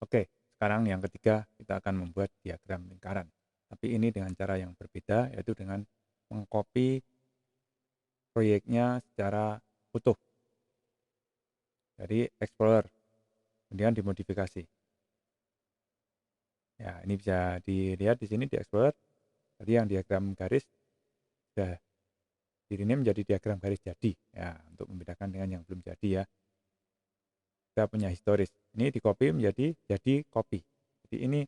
Oke, sekarang yang ketiga kita akan membuat diagram lingkaran. Tapi ini dengan cara yang berbeda, yaitu dengan mengcopy proyeknya secara utuh dari Explorer, kemudian dimodifikasi. Ya, ini bisa dilihat di sini di Explorer. Tadi yang diagram garis sudah di-rename menjadi diagram garis jadi. Ya, untuk membedakan dengan yang belum jadi ya. Kita punya historis. Ini di copy menjadi jadi copy. Jadi ini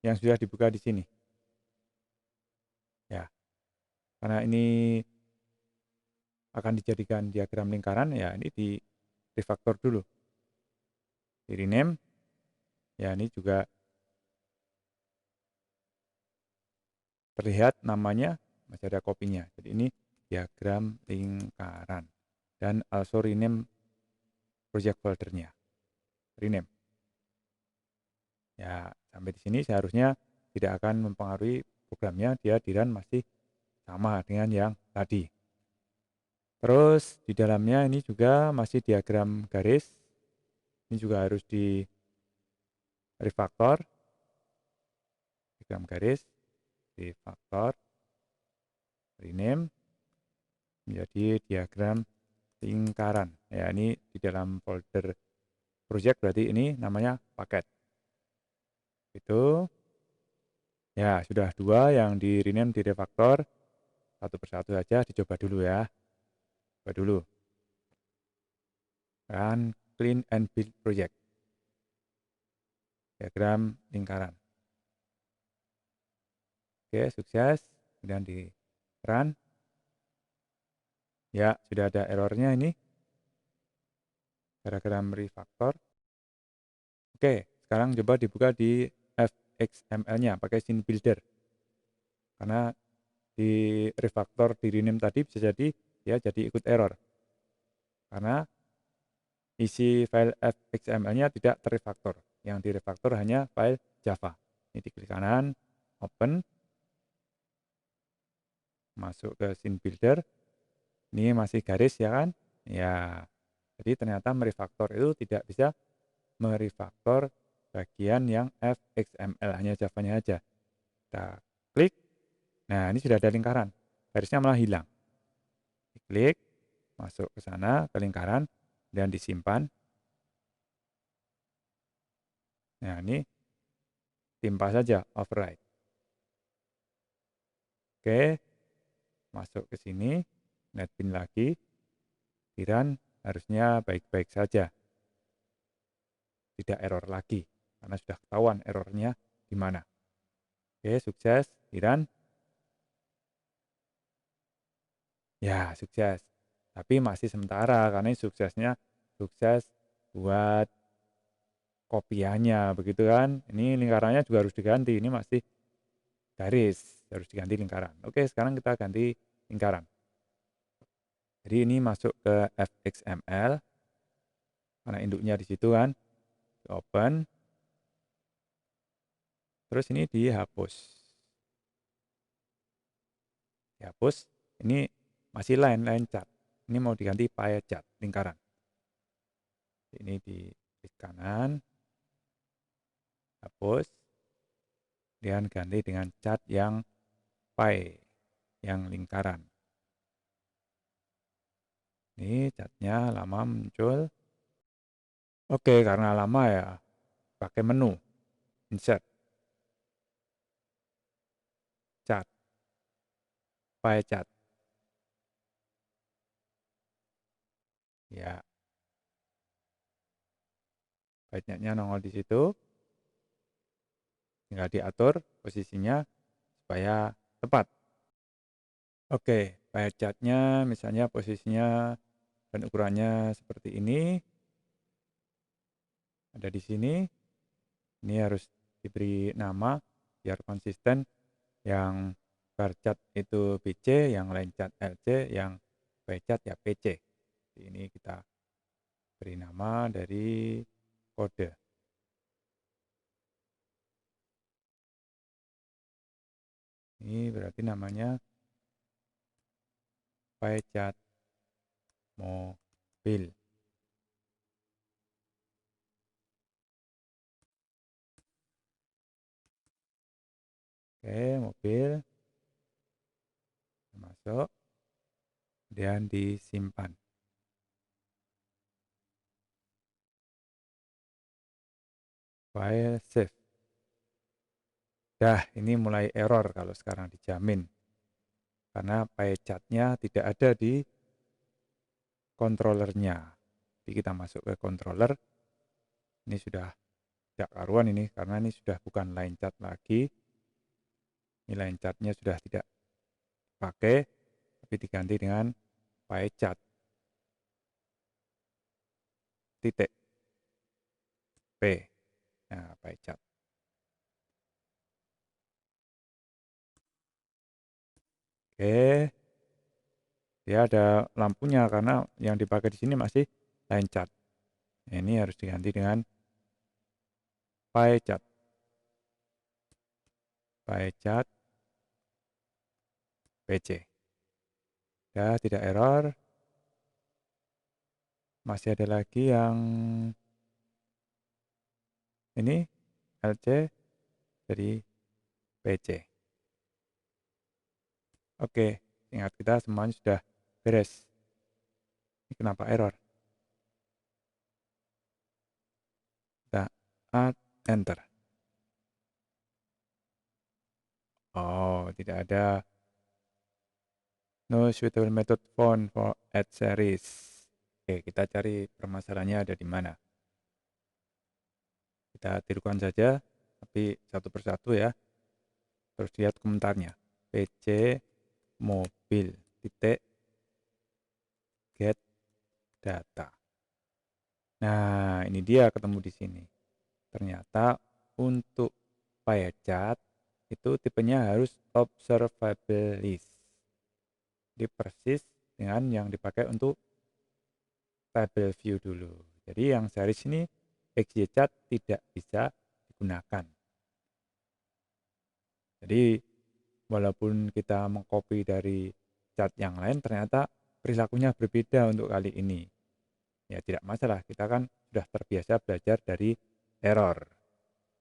yang sudah dibuka di sini. Ya, karena ini akan dijadikan diagram lingkaran, ya ini di refactor dulu. Di rename, ya ini juga terlihat namanya masih ada kopinya. Jadi ini diagram lingkaran. Dan also rename project foldernya. Rename. Ya, sampai di sini seharusnya tidak akan mempengaruhi programnya, dia di run masih sama dengan yang tadi. Terus di dalamnya ini juga masih diagram garis. Ini juga harus di refactor. Diagram garis, refactor, rename menjadi diagram lingkaran. Ya, ini di dalam folder project berarti ini namanya paket. Itu ya sudah dua yang di rename di refactor. Satu persatu saja dicoba dulu ya. Coba dulu. Dan clean and build project. Diagram lingkaran. Oke, sukses. Kemudian di run. Ya, sudah ada errornya ini. Gara-gara refactor. Oke, sekarang coba dibuka di fxml-nya pakai scene builder. Karena di refactor di rename tadi bisa jadi ya jadi ikut error. Karena isi file fxml-nya tidak terrefactor. Yang direfactor hanya file Java. Ini diklik kanan, open, masuk ke scene builder. Ini masih garis ya kan? Ya, jadi ternyata merefactor itu tidak bisa merefactor bagian yang fxml, hanya Java-nya aja. Kita klik, nah ini sudah ada lingkaran, garisnya malah hilang. Diklik, masuk ke sana, ke lingkaran, dan disimpan. Nah ini timpa saja, override. Oke, masuk ke sini, netbin lagi, run harusnya baik-baik saja. Tidak error lagi, karena sudah ketahuan errornya di mana. Oke, sukses, run. Ya, sukses. Tapi masih sementara karena ini suksesnya sukses buat kopiannya begitu kan. Ini lingkarannya juga harus diganti. Ini masih garis, harus diganti lingkaran. Oke, sekarang kita ganti lingkaran. Jadi ini masuk ke fxml karena induknya di situ kan. Open. Terus ini dihapus. Dihapus. Ini masih line chart. Ini mau diganti pie chart lingkaran. Ini di klik kanan, hapus, dan ganti dengan cat yang pie, yang lingkaran. Ini catnya lama muncul. Oke, karena lama ya, pakai menu, insert, cat, pie cat. Ya, pie catnya nongol di situ. Tinggal diatur posisinya supaya tepat. Oke, pie catnya misalnya posisinya dan ukurannya seperti ini. Ada di sini. Ini harus diberi nama biar konsisten. Yang bar cat itu BC, yang line cat LC, yang pie cat ya PC. Ini kita beri nama dari kode. Ini berarti namanya pie cat mobil. Oke, mobil masuk, kemudian disimpan. File save. Dah, ini mulai error kalau sekarang dijamin. Karena pie-chart-nya tidak ada di controllernya. Jadi kita masuk ke controller. Ini sudah tidak karuan ini, karena ini sudah bukan line chart lagi. Ini line chart-nya sudah tidak pakai, tapi diganti dengan pie chart. Titik. P. Nah, pie chart. Oke. Dia ada lampunya karena yang dipakai di sini masih line chart. Nah, ini harus diganti dengan pie chart. Pie chart PC. Ya, tidak error. Masih ada lagi yang ini LC dari PC. Oke, ingat kita semuanya sudah beres. Ini kenapa error? Kita add enter. Oh, tidak ada no suitable method found for add series. Oke, kita cari permasalahannya ada di mana. Kita tirukan saja, tapi satu persatu ya. Terus lihat komentarnya. PC mobil titik get data. Nah, ini dia ketemu di sini. Ternyata untuk pie chart itu tipenya harus observable list. Jadi persis dengan yang dipakai untuk table view dulu. Jadi yang series ini XYChart tidak bisa digunakan. Jadi walaupun kita mengcopy dari chart yang lain, ternyata perilakunya berbeda untuk kali ini. Ya tidak masalah, kita kan sudah terbiasa belajar dari error.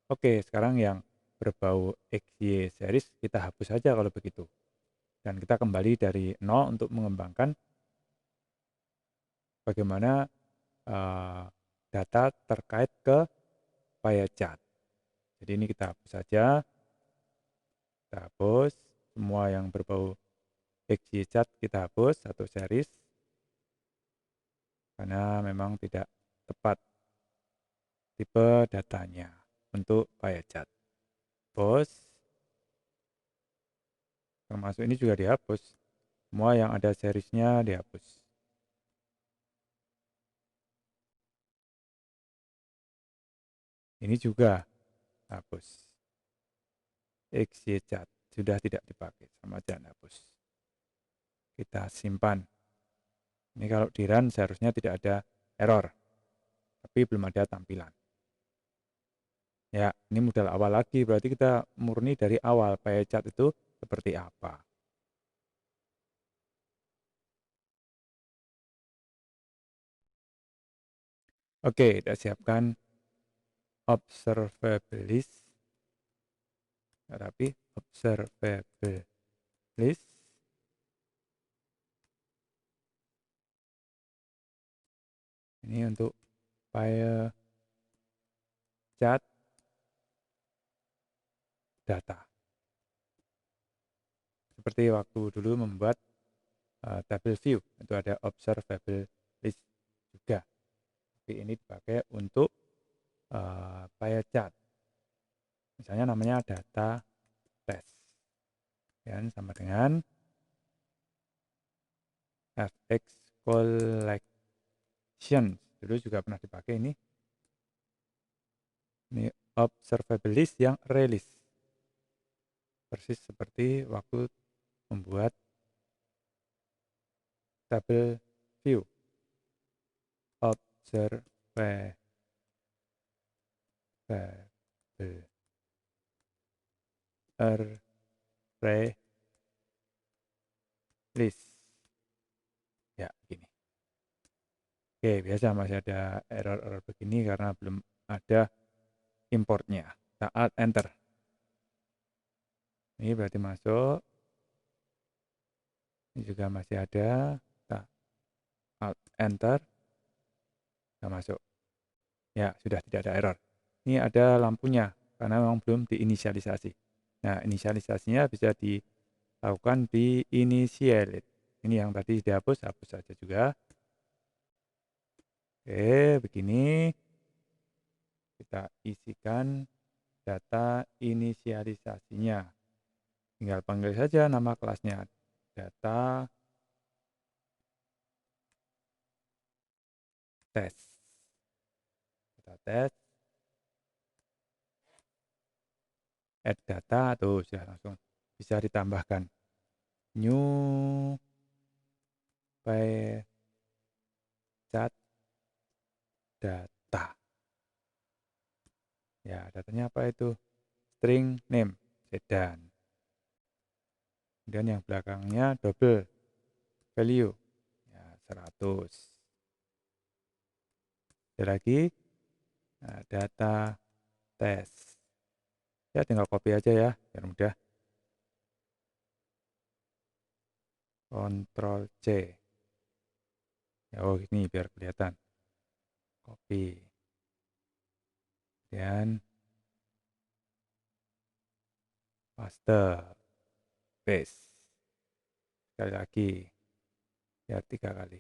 Oke, sekarang yang berbau XY series kita hapus saja kalau begitu. Dan kita kembali dari nol untuk mengembangkan bagaimana data terkait ke pie chart. Jadi ini kita hapus saja. Kita hapus semua yang berbau XY chart, kita hapus satu series karena memang tidak tepat tipe datanya untuk pie chart. Hapus, termasuk ini juga dihapus. Semua yang ada seriesnya dihapus. Ini juga hapus. XY chart sudah tidak dipakai, sama aja hapus. Kita simpan. Ini kalau di run seharusnya tidak ada error, tapi belum ada tampilan. Ya, ini modal awal lagi, berarti kita murni dari awal pie chart itu seperti apa. Oke, kita siapkan observable list. Tapi observable list. Ini untuk pie chart data. Seperti waktu dulu membuat table view, itu ada observable list juga. Tapi ini dipakai untuk pie chart. Misalnya namanya data test. Dan sama dengan fx collection. Dulu juga pernah dipakai ini. Ini observable list yang release. Persis seperti waktu membuat table view. Observable array list. Ya, gini. Oke, biasa masih ada error-error begini karena belum ada importnya. Saat enter. Ini berarti masuk. Ini juga masih ada. Kita Alt Enter. Sudah masuk. Ya, sudah tidak ada error. Ini ada lampunya karena memang belum diinisialisasi. Nah, inisialisasinya bisa dilakukan di initiate. Ini yang tadi dihapus, hapus saja juga. Oke, begini kita isikan data inisialisasinya. Tinggal panggil saja nama kelasnya. Data test. Data test. Add data. Tuh, sudah langsung bisa ditambahkan. New by chat data. Ya, datanya apa itu? String name, sedan. Kemudian yang belakangnya double value. Ya, 100. Ada lagi, nah, data test. Ya, tinggal copy aja ya, biar mudah. Ctrl C. Ya, oh ini biar kelihatan. Copy. Kemudian paste. Paste. Sekali lagi. Ya, 3 kali.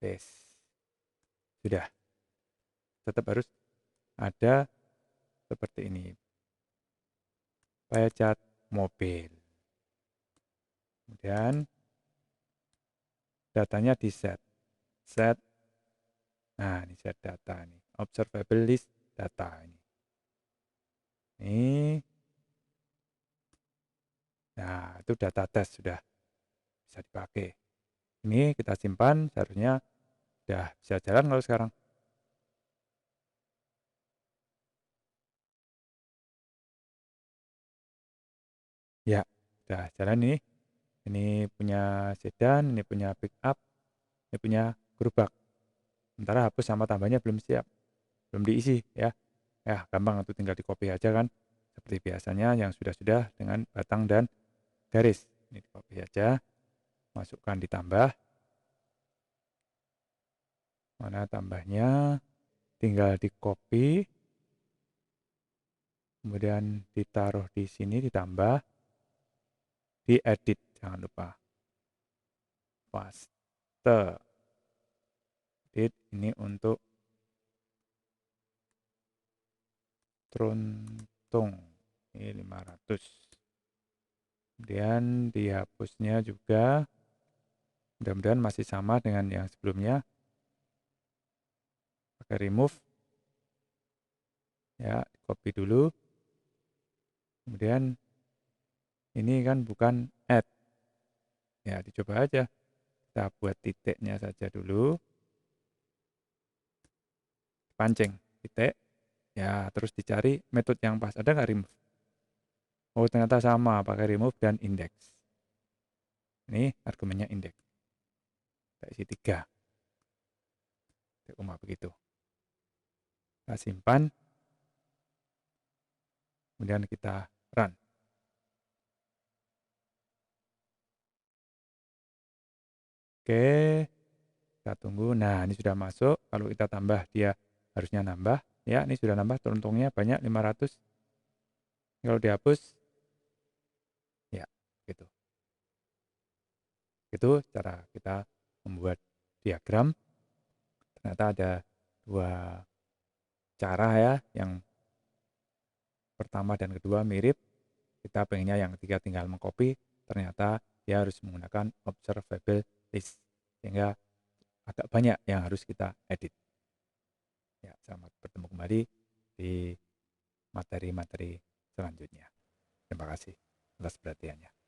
Paste. Sudah. Tetap harus ada seperti ini. Cat mobil. Kemudian datanya di set. Set. Nah, ini set data ini. Observable list data ini. Ini. Nah, itu data test sudah bisa dipakai. Ini kita simpan, seharusnya sudah bisa jalan kalau sekarang. Ya, sudah jalan ini. Ini punya sedan, ini punya pick up, ini punya gerobak. Sementara hapus sama tambahnya belum siap, belum diisi ya. Ya, gampang itu tinggal di copy aja kan. Seperti biasanya yang sudah-sudah dengan batang dan garis. Ini di copy aja, masukkan ditambah. Mana tambahnya? Tinggal di copy, kemudian ditaruh di sini ditambah, diedit jangan lupa. Paste. Edit ini untuk Truntung. Ini 500. Kemudian dihapusnya juga. Mudah-mudahan masih sama dengan yang sebelumnya. Pakai remove. Ya, copy dulu. Kemudian ini kan bukan add. Ya, dicoba aja. Kita buat titiknya saja dulu. Pancing titik. Ya, terus dicari metode yang pas. Ada nggak remove? Oh, ternyata sama. Pakai remove dan index. Ini argumennya index. Kita isi 3. Begitu. Kita simpan. Kemudian kita run. Oke, kita tunggu. Nah, ini sudah masuk. Kalau kita tambah, dia harusnya nambah. Ya, ini sudah nambah. Untungnya banyak, 500. Kalau dihapus, ya, gitu. Itu cara kita membuat diagram. Ternyata ada 2 cara ya. Yang pertama dan kedua mirip. Kita pengennya yang ketiga tinggal mengcopy. Ternyata dia harus menggunakan observable list. Sehingga agak banyak yang harus kita edit. Ya, selamat bertemu kembali di materi-materi selanjutnya. Terima kasih atas perhatiannya.